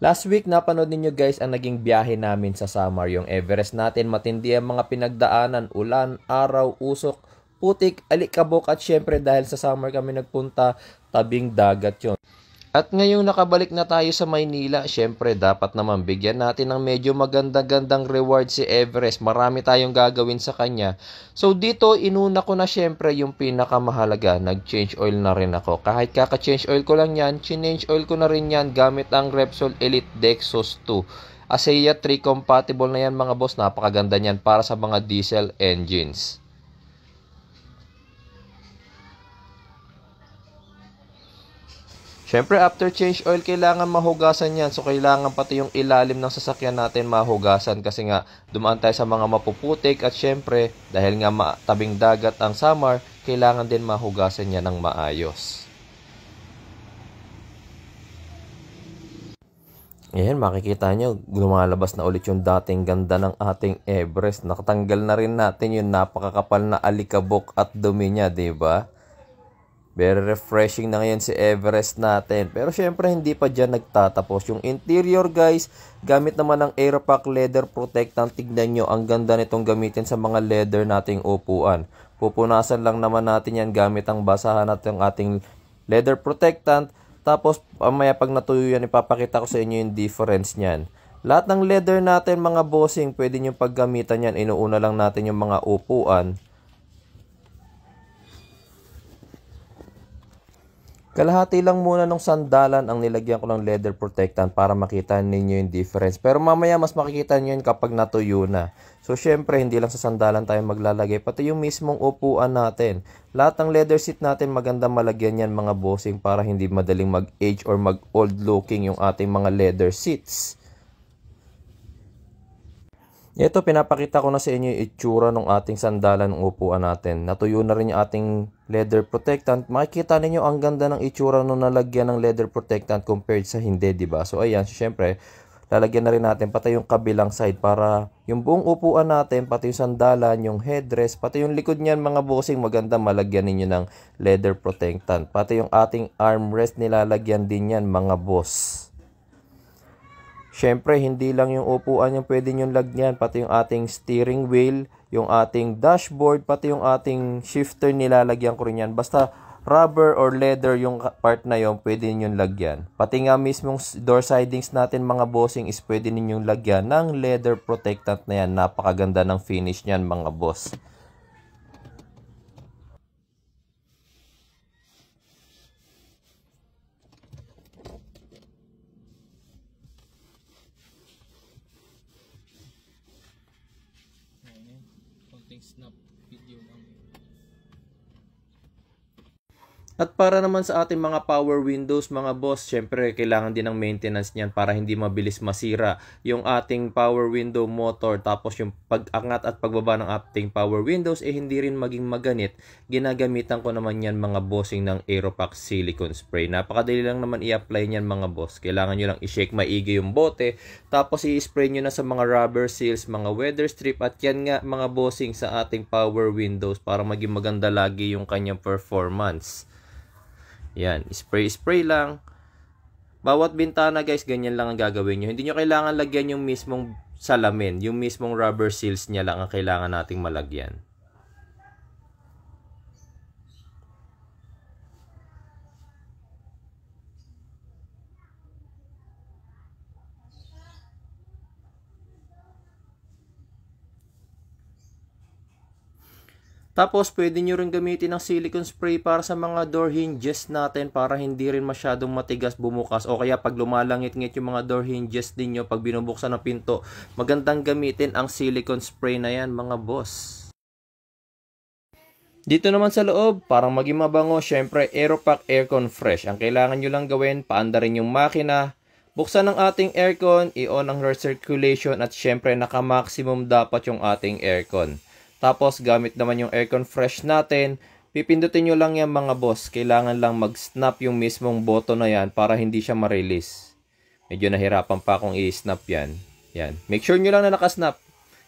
Last week, napanood ninyo guys ang naging biyahe namin sa Samar. Yung Everest natin, matindi ang mga pinagdaanan, ulan, araw, usok, putik, alikabok at syempre dahil sa Samar kami nagpunta, tabing dagat yon. At ngayong nakabalik na tayo sa Maynila, syempre dapat naman bigyan natin ng medyo maganda-gandang reward si Everest. Marami tayong gagawin sa kanya. So dito, inuna ko na syempre yung pinakamahalaga. Nag-change oil na rin ako. Kahit kaka-change oil ko lang yan, change oil ko na rin yan gamit ang Repsol Elite Dexos 2. ASEA 3 compatible na yan mga boss. Napakaganda niyan para sa mga diesel engines. Siyempre, after change oil, kailangan mahugasan yan. So, kailangan pati yung ilalim ng sasakyan natin mahugasan kasi nga dumaan tayo sa mga mapuputik at siyempre, dahil nga tabing dagat ang Samar, kailangan din mahugasan yan ng maayos. Ayan, makikita nyo, lumalabas na ulit yung dating ganda ng ating Everest. Nakatanggal na rin natin yung napakakapal na alikabok at dumi niya, diba? Very refreshing na ngayon si Everest natin. Pero syempre hindi pa dyan nagtatapos. Yung interior guys, gamit naman ng Aeropack leather protectant. Tignan nyo, ang ganda nitong gamitin sa mga leather nating upuan. Pupunasan lang naman natin yan gamit ang basahan at yung ating leather protectant. Tapos mamaya pag natuyo yan, ipapakita ko sa inyo yung difference nyan. Lahat ng leather natin mga bossing, pwede nyo paggamitan yan. Inuuna lang natin yung mga upuan. Kalahati lang muna ng sandalan ang nilagyan ko ng leather protectant para makita ninyo yung difference. Pero mamaya mas makikita nyo yun kapag natuyo na. So syempre hindi lang sa sandalan tayo maglalagay, pati yung mismong upuan natin. Lahat ng leather seat natin maganda malagyan yan mga bossing para hindi madaling mag-age or mag-old looking yung ating mga leather seats. Ito, pinapakita ko na sa inyo yung itsura ng ating sandalan ng upuan natin. Natuyo na rin yung ating leather protectant. Makikita ninyo ang ganda ng itsura nung nalagyan ng leather protectant compared sa hindi, diba? So ayan, syempre, lalagyan na rin natin pati yung kabilang side para yung buong upuan natin, pati yung sandalan, yung headrest, pati yung likod niyan mga bossing, maganda malagyan ninyo ng leather protectant. Pati yung ating armrest nilalagyan din yan mga boss. Siyempre, hindi lang yung upuan yung pwede nyo lagyan, pati yung ating steering wheel, yung ating dashboard, pati yung ating shifter nilalagyan ko rin yan. Basta rubber or leather yung part na yon pwede ninyong lagyan. Pati nga mismong door sidings natin mga bossing is pwede ninyong lagyan ng leather protectant na yan. Napakaganda ng finish niyan mga boss. Konting snap video lang. At para naman sa ating mga power windows mga boss, syempre kailangan din ng maintenance niyan para hindi mabilis masira yung ating power window motor. Tapos yung pag-angat at pagbaba ng ating power windows hindi rin maging maganit. Ginagamitan ko naman yan mga bossing ng Aeropack silicone spray. Napakadali lang naman i-apply niyan mga boss. Kailangan nyo lang i-shake maigi yung bote. Tapos i-spray nyo na sa mga rubber seals, mga weather strip. At yan nga mga bossing sa ating power windows para maging maganda lagi yung kanyang performance. Yan, spray lang. Bawat bintana guys, ganyan lang ang gagawin nyo. Hindi nyo kailangan lagyan yung mismong salamin. Yung mismong rubber seals niya lang ang kailangan nating malagyan. Tapos, pwede nyo rin gamitin ng silicone spray para sa mga door hinges natin para hindi rin masyadong matigas bumukas. O kaya pag lumalangit-ngit yung mga door hinges ninyo, pag binubuksan ng pinto, magandang gamitin ang silicone spray na yan mga boss. Dito naman sa loob, parang maging mabango, syempre Aeropack Aircon Fresh. Ang kailangan nyo lang gawin, paanda rin yung makina, buksan ang ating aircon, i-on ang recirculation at syempre naka-maximum dapat yung ating aircon. Tapos gamit naman yung aircon fresh natin, pipindutin nyo lang yan mga boss. Kailangan lang mag-snap yung mismong button na yan para hindi siya ma-release. Medyo nahirapan pa akong i-snap yan. Yan. Make sure nyo lang na nakasnap.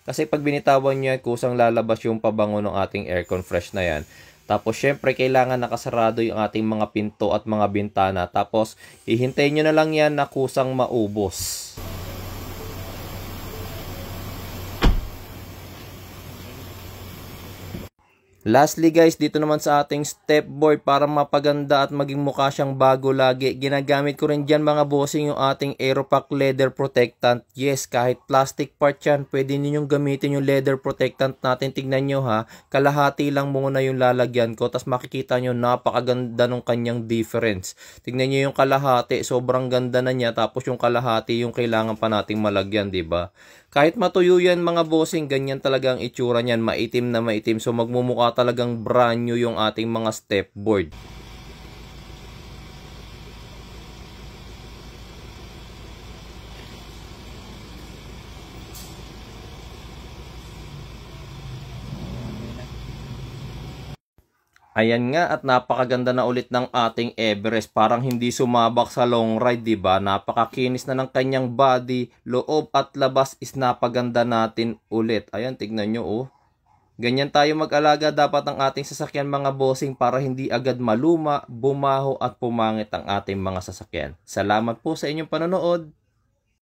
Kasi pag binitawan nyo yan, kusang lalabas yung pabango ng ating aircon fresh na yan. Tapos syempre kailangan nakasarado yung ating mga pinto at mga bintana. Tapos hihintayin nyo na lang yan na kusang maubos. Lastly guys, dito naman sa ating step board para mapaganda at maging mukha siyang bago lagi. Ginagamit ko rin dyan mga bossing yung ating Aeropack leather protectant. Yes, kahit plastic part yan, pwede ninyong gamitin yung leather protectant natin. Tignan nyo ha, kalahati lang muna yung lalagyan ko. Tapos makikita nyo napakaganda ng kanyang difference. Tignan nyo yung kalahati, sobrang ganda na niya. Tapos yung kalahati yung kailangan pa nating malagyan, diba? Kahit matuyo yan mga bossing, ganyan talaga ang itsura niyan, maitim na maitim. So magmumukha talagang brand new yung ating mga step board. Ayan nga at napakaganda na ulit ng ating Everest. Parang hindi sumabak sa long ride, 'di ba? Napakakinis na ng kanyang body, loob at labas is napaganda natin ulit. Ayan, tignan nyo oh. Ganyan tayo mag-alaga dapat ng ating sasakyan mga bossing para hindi agad maluma, bumaho at pumangit ang ating mga sasakyan. Salamat po sa inyong panonood.